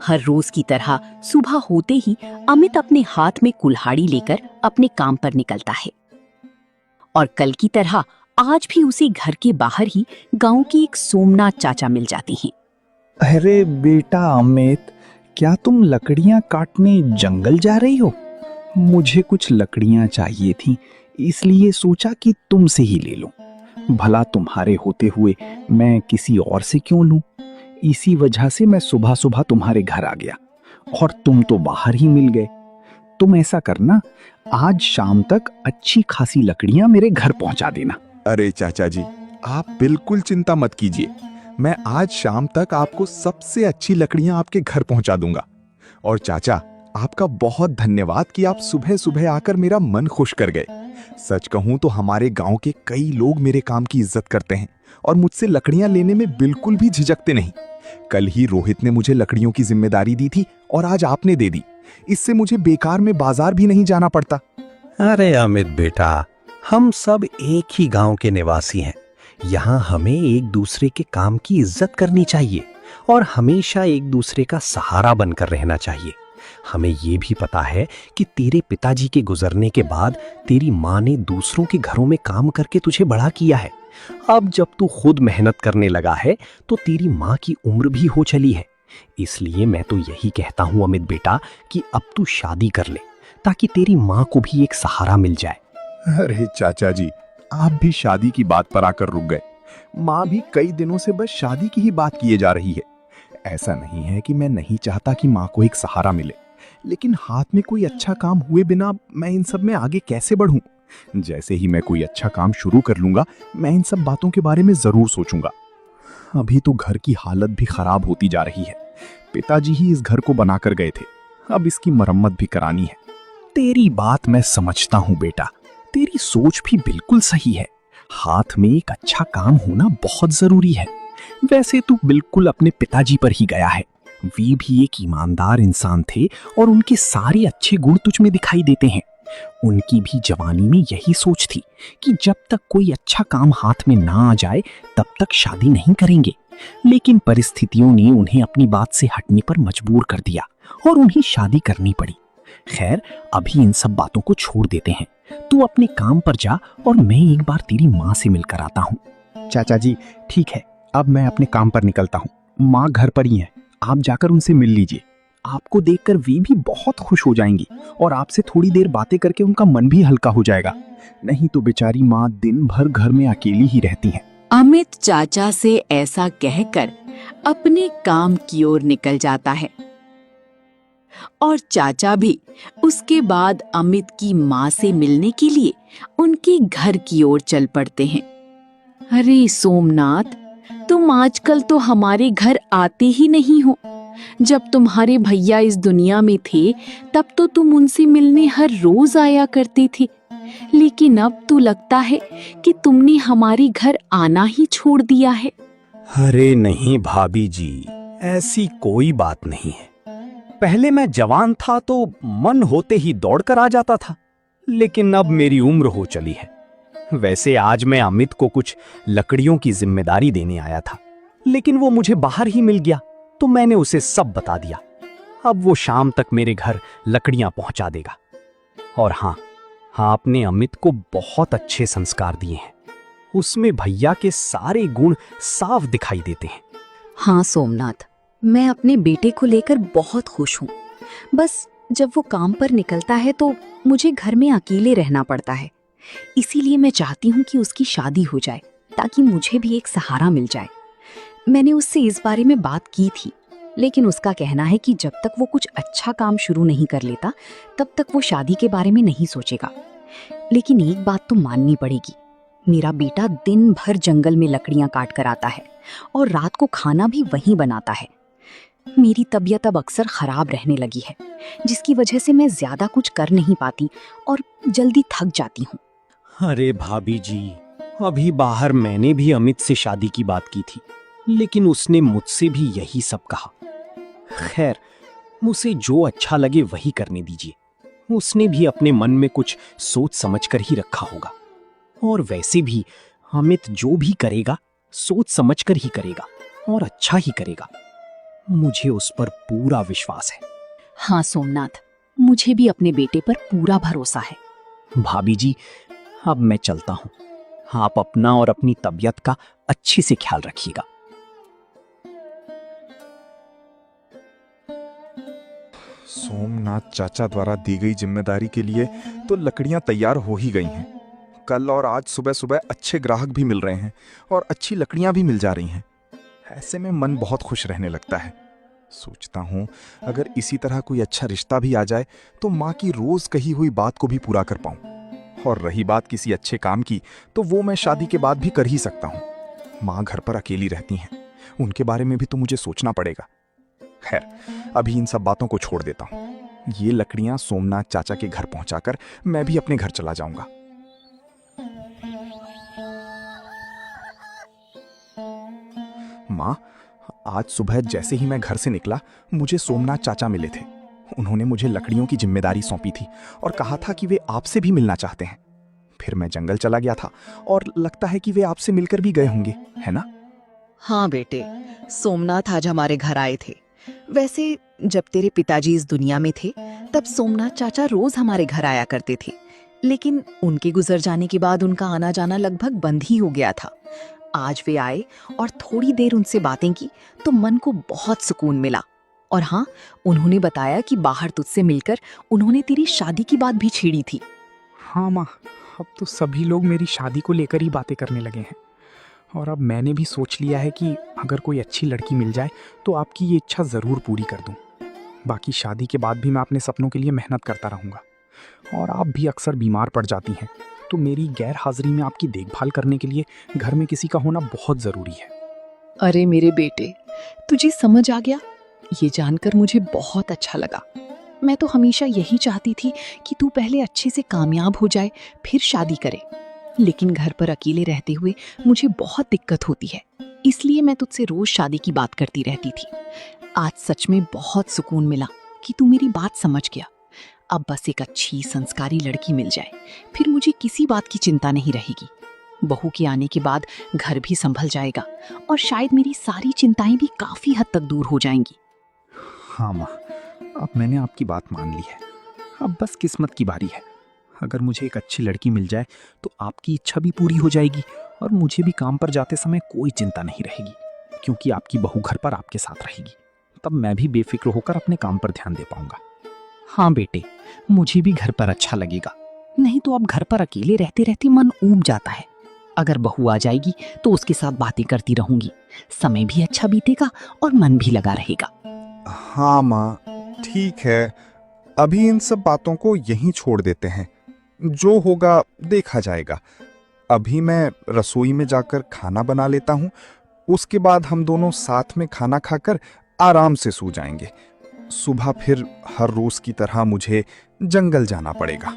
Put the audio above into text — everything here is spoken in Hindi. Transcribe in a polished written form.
हर रोज की तरह सुबह होते ही अमित अपने हाथ में कुल्हाड़ी लेकर अपने काम पर निकलता है। और कल की तरह आज भी उसे घर के बाहर ही गांव के एक सोमनाथ चाचा मिल जाते हैं। अरे बेटा अमित, क्या तुम लकड़ियां काटने जंगल जा रही हो? मुझे कुछ लकड़ियां चाहिए थी, इसलिए सोचा कि तुमसे ही ले लूं। भला तुम्हारे होते हुए मैं किसी और से क्यों लूं? इसी वजह से मैं सुबह सुबह तुम्हारे घर आ गया और तुम तो बाहर ही मिल गए। तुम ऐसा करना, आज शाम तक अच्छी खासी लकड़ियां मेरे घर पहुंचा देना। अरे चाचा जी, आप बिल्कुल चिंता मत कीजिए। मैं आज शाम तक आपको सबसे अच्छी लकड़ियां आपके घर पहुंचा दूंगा। और चाचा, आपका बहुत धन्यवाद कि आप सुबह सुबह आकर मेरा मन खुश कर गए। सच कहूं तो हमारे गांव के कई लोग मेरे काम की इज्जत करते हैं और मुझसे लकड़ियां लेने में बिल्कुल भी झिझकते नहीं। कल ही रोहित ने मुझे लकड़ियों की जिम्मेदारी दी थी और आज आपने दे दी। इससे मुझे बेकार में बाजार भी नहीं जाना पड़ता। अरे अमित बेटा, हम सब एक ही गांव के निवासी हैं। यहाँ हमें एक दूसरे के काम की इज्जत करनी चाहिए और हमेशा एक दूसरे का सहारा बनकर रहना चाहिए। हमें ये भी पता है कि तेरे पिताजी के गुजरने के बाद तेरी माँ ने दूसरों के घरों में काम करके तुझे बड़ा किया है। अब जब तू खुद मेहनत करने लगा है तो तेरी माँ की उम्र भी हो चली है। इसलिए मैं तो यही कहता हूँ अमित बेटा कि अब तू शादी कर ले ताकि तेरी माँ को भी एक सहारा मिल जाए। अरे चाचा जी, आप भी शादी की बात पर आकर रुक गए। माँ भी कई दिनों से बस शादी की ही बात किए जा रही है। ऐसा नहीं है कि मैं नहीं चाहता कि माँ को एक सहारा मिले, लेकिन हाथ में कोई अच्छा काम हुए बिना मैं इन सब में आगे कैसे बढ़ूं? जैसे ही मैं कोई अच्छा काम शुरू कर लूंगा, मैं इन सब बातों के बारे में जरूर सोचूंगा। अभी तो घर की हालत भी खराब होती जा रही है। पिताजी ही इस घर को बनाकर गए थे, अब इसकी मरम्मत भी करानी है। तेरी बात मैं समझता हूँ बेटा, तेरी सोच भी बिल्कुल सही है। हाथ में एक अच्छा काम होना बहुत जरूरी है। वैसे तू बिल्कुल अपने पिताजी पर ही गया है। वे भी एक ईमानदार इंसान थे और उनके सारे अच्छे गुण तुझ में दिखाई देते हैं। उनकी भी जवानी में यही सोच थी कि जब तक कोई अच्छा काम हाथ में ना आ जाए तब तक शादी नहीं करेंगे। लेकिन परिस्थितियों ने उन्हें अपनी बात से हटने पर मजबूर कर दिया और उन्हें शादी करनी पड़ी। खैर, अभी इन सब बातों को छोड़ देते हैं। तू अपने काम पर जा और मैं एक बार तेरी माँ से मिलकर आता हूँ। चाचा जी, ठीक है, अब मैं अपने काम पर निकलता हूँ। माँ घर पर ही है, आप जाकर उनसे मिल लीजिए। आपको देखकर वे भी बहुत खुश हो जाएंगी और आपसे थोड़ी देर बातें करके उनका मन भी हल्का हो जाएगा। नहीं तो बेचारी माँ दिन भर घर में अकेली ही रहती हैं। अमित चाचा से ऐसा कहकर अपने काम की ओर निकल जाता है और चाचा भी उसके बाद अमित की माँ से मिलने के लिए उनके घर की ओर चल पड़ते हैं। अरे सोमनाथ, तुम आजकल तो हमारे घर आते ही नहीं हो। जब तुम्हारे भैया इस दुनिया में थे तब तो तुम उनसे मिलने हर रोज आया करते थे, लेकिन अब तो लगता है कि तुमने हमारे घर आना ही छोड़ दिया है। अरे नहीं भाभी जी, ऐसी कोई बात नहीं है। पहले मैं जवान था तो मन होते ही दौड़कर आ जाता था, लेकिन अब मेरी उम्र हो चली है। वैसे आज मैं अमित को कुछ लकड़ियों की जिम्मेदारी देने आया था, लेकिन वो मुझे बाहर ही मिल गया तो मैंने उसे सब बता दिया। अब वो शाम तक मेरे घर लकड़ियां पहुंचा देगा। और हाँ, आपने अमित को बहुत अच्छे संस्कार दिए हैं। उसमें भैया के सारे गुण साफ दिखाई देते हैं। हाँ सोमनाथ, मैं अपने बेटे को लेकर बहुत खुश हूँ। बस जब वो काम पर निकलता है तो मुझे घर में अकेले रहना पड़ता है। इसीलिए मैं चाहती हूँ कि उसकी शादी हो जाए ताकि मुझे भी एक सहारा मिल जाए। मैंने उससे इस बारे में बात की थी, लेकिन उसका कहना है कि जब तक वो कुछ अच्छा काम शुरू नहीं कर लेता तब तक वो शादी के बारे में नहीं सोचेगा। लेकिन एक बात तो माननी पड़ेगी, मेरा बेटा दिन भर जंगल में लकड़ियां काट कर आता है और रात को खाना भी वहीं बनाता है। मेरी तबीयत अब अक्सर खराब रहने लगी है, जिसकी वजह से मैं ज्यादा कुछ कर नहीं पाती और जल्दी थक जाती हूँ। अरे भाभी जी, अभी बाहर मैंने भी अमित से शादी की बात की थी, लेकिन उसने मुझसे भी यही सब कहा। खैर, मुझे जो अच्छा लगे वही करने दीजिए। उसने भी अपने मन में कुछ सोच समझकर ही रखा होगा। और वैसे भी अमित जो भी करेगा सोच समझकर ही करेगा और अच्छा ही करेगा। मुझे उस पर पूरा विश्वास है। हाँ सोमनाथ, मुझे भी अपने बेटे पर पूरा भरोसा है। भाभी जी, अब मैं चलता हूँ। आप अपना और अपनी तबीयत का अच्छे से ख्याल रखिएगा। सोमनाथ चाचा द्वारा दी गई जिम्मेदारी के लिए तो लकड़ियां तैयार हो ही गई हैं। कल और आज सुबह सुबह अच्छे ग्राहक भी मिल रहे हैं और अच्छी लकड़ियां भी मिल जा रही हैं। ऐसे में मन बहुत खुश रहने लगता है। सोचता हूँ अगर इसी तरह कोई अच्छा रिश्ता भी आ जाए तो माँ की रोज कही हुई बात को भी पूरा कर पाऊँ। और रही बात किसी अच्छे काम की, तो वो मैं शादी के बाद भी कर ही सकता हूँ। माँ घर पर अकेली रहती हैं, उनके बारे में भी तो मुझे सोचना पड़ेगा। खैर, अभी इन सब बातों को छोड़ देता हूँ। ये लकड़ियां सोमनाथ चाचा के घर पहुंचाकर मैं भी अपने घर चला जाऊंगा। माँ, आज सुबह जैसे ही मैं घर से निकला, मुझे सोमनाथ चाचा मिले थे। उन्होंने मुझे लकड़ियों की जिम्मेदारी सौंपी थी और कहा था कि वे आपसे भी मिलना चाहते हैं। फिर मैं जंगल चला गया था और लगता है कि वे आपसे मिलकर भी गए होंगे, है ना? हाँ बेटे, सोमनाथ आज हमारे घर आए थे। वैसे जब तेरे पिताजी इस दुनिया में थे तब सोमनाथ चाचा रोज हमारे घर आया करते थे, लेकिन उनके गुजर जाने के बाद उनका आना जाना लगभग बंद ही हो गया था। आज वे आए और थोड़ी देर उनसे बातें की तो मन को बहुत सुकून मिला। और हाँ, उन्होंने बताया कि बाहर तुझसे मिलकर उन्होंने तेरी शादी की बात भी छेड़ी थी। हाँ माँ, अब तो सभी लोग मेरी शादी को लेकर ही बातें करने लगे हैं। और अब मैंने भी सोच लिया है कि अगर कोई अच्छी लड़की मिल जाए तो आपकी ये इच्छा ज़रूर पूरी कर दूं। बाकी शादी के बाद भी मैं अपने सपनों के लिए मेहनत करता रहूँगा। और आप भी अक्सर बीमार पड़ जाती हैं, तो मेरी गैर हाजिरी में आपकी देखभाल करने के लिए घर में किसी का होना बहुत ज़रूरी है। अरे मेरे बेटे, तुझे समझ आ गया, ये जानकर मुझे बहुत अच्छा लगा। मैं तो हमेशा यही चाहती थी कि तू पहले अच्छे से कामयाब हो जाए, फिर शादी करे। लेकिन घर पर अकेले रहते हुए मुझे बहुत दिक्कत होती है, इसलिए मैं तुझसे रोज शादी की बात करती रहती थी। आज सच में बहुत सुकून मिला कि तू मेरी बात समझ गया। अब बस एक अच्छी संस्कारी लड़की मिल जाए, फिर मुझे किसी बात की चिंता नहीं रहेगी। बहू के आने के बाद घर भी संभल जाएगा और शायद मेरी सारी चिंताएं भी काफी हद तक दूर हो जाएंगी। हाँ माँ, अब मैंने आपकी बात मान ली है। अब बस किस्मत की बारी है। अगर मुझे एक अच्छी लड़की मिल जाए तो आपकी इच्छा भी पूरी हो जाएगी और मुझे भी काम पर जाते समय कोई चिंता नहीं रहेगी, क्योंकि आपकी बहू घर पर आपके साथ रहेगी। तब मैं भी बेफिक्र होकर अपने काम पर ध्यान दे पाऊंगा। हाँ बेटे, मुझे भी घर पर अच्छा लगेगा। नहीं तो अब घर पर अकेले रहते रहते मन ऊब जाता है। अगर बहू आ जाएगी तो उसके साथ बातें करती रहूंगी, समय भी अच्छा बीतेगा और मन भी लगा रहेगा। हाँ माँ, ठीक है, अभी इन सब बातों को यहीं छोड़ देते हैं। जो होगा देखा जाएगा। अभी मैं रसोई में जाकर खाना बना लेता हूँ, उसके बाद हम दोनों साथ में खाना खाकर आराम से सो जाएंगे। सुबह फिर हर रोज की तरह मुझे जंगल जाना पड़ेगा।